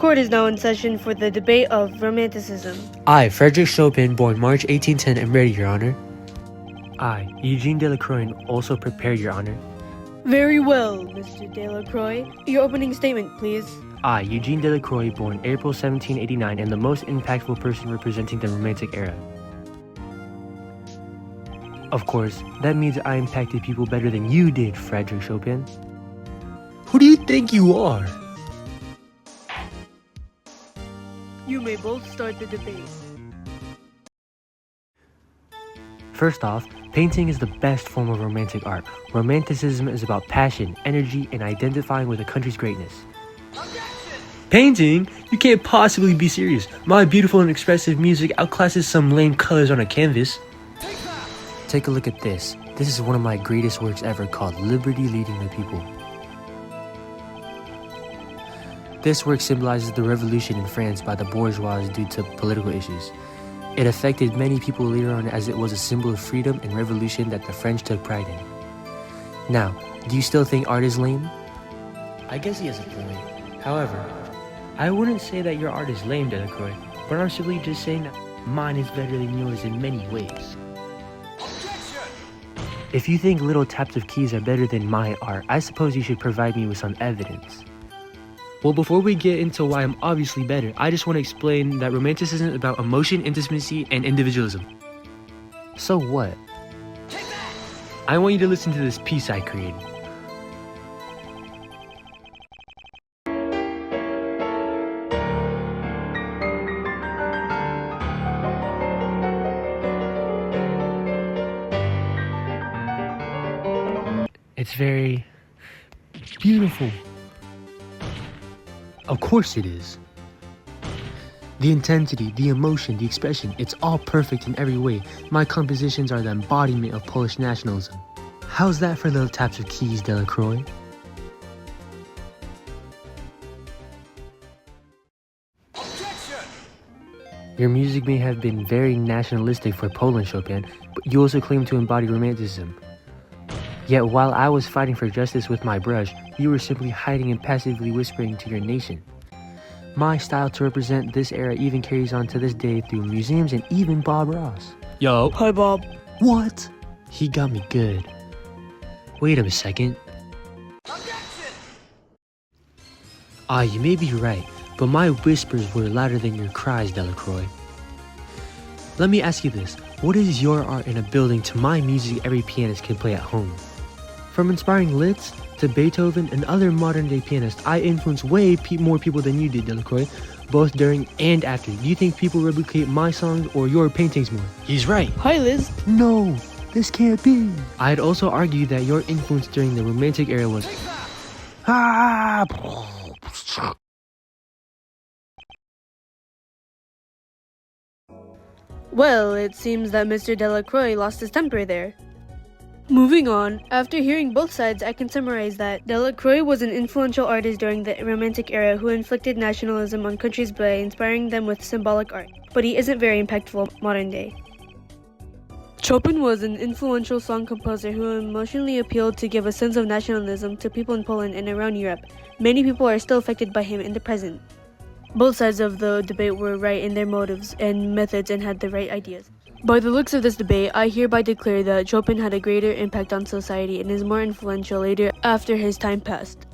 Court is now in session for the debate of Romanticism. I, Frederick Chopin, born March 1810, am ready, Your Honor. I, Eugene Delacroix, also prepared, Your Honor. Very well, Mr. Delacroix. Your opening statement, please. I, Eugene Delacroix, born April 1789, am the most impactful person representing the Romantic era. Of course, that means I impacted people better than you did, Frederick Chopin. Who do you think you are? You may both start the debate. First off, painting is the best form of romantic art. Romanticism is about passion, energy, and identifying with a country's greatness. Painting? You can't possibly be serious. My beautiful and expressive music outclasses some lame colors on a canvas. Take a look at this. This is one of my greatest works ever called Liberty Leading the People. This work symbolizes the revolution in France by the bourgeois due to political issues. It affected many people later on as it was a symbol of freedom and revolution that the French took pride in. Now, do you still think art is lame? I guess he has a point. However, I wouldn't say that your art is lame, Delacroix, but I'm simply just saying that mine is better than yours in many ways. If you think little taps of keys are better than my art, I suppose you should provide me with some evidence. Well, before we get into why I'm obviously better, I just want to explain that Romanticism is about emotion, intimacy, and individualism. So what? I want you to listen to this piece I created. It's very beautiful. Of course it is. The intensity, the emotion, the expression, it's all perfect in every way. My compositions are the embodiment of Polish nationalism. How's that for little taps of keys, Delacroix? Your music may have been very nationalistic for Poland, Chopin, but you also claim to embody Romanticism. Yet while I was fighting for justice with my brush, you were simply hiding and passively whispering to your nation. My style to represent this era even carries on to this day through museums and even Bob Ross. Yo. Hi, Bob. What? He got me good. Wait a second. You may be right, but my whispers were louder than your cries, Delacroix. Let me ask you this. What is your art in a building to my music every pianist can play at home? From inspiring Liszt to Beethoven and other modern-day pianists, I influenced way more people than you did, Delacroix, both during and after. Do you think people replicate my songs or your paintings more? He's right. Hi, Liz. No, this can't be. I'd also argue that your influence during the Romantic era was... Well, it seems that Mr. Delacroix lost his temper there. Moving on, after hearing both sides, I can summarize that Delacroix was an influential artist during the Romantic era who inflicted nationalism on countries by inspiring them with symbolic art, but he isn't very impactful modern day. Chopin was an influential song composer who emotionally appealed to give a sense of nationalism to people in Poland and around Europe. Many people are still affected by him in the present. Both sides of the debate were right in their motives and methods and had the right ideas. By the looks of this debate, I hereby declare that Chopin had a greater impact on society and is more influential later after his time passed.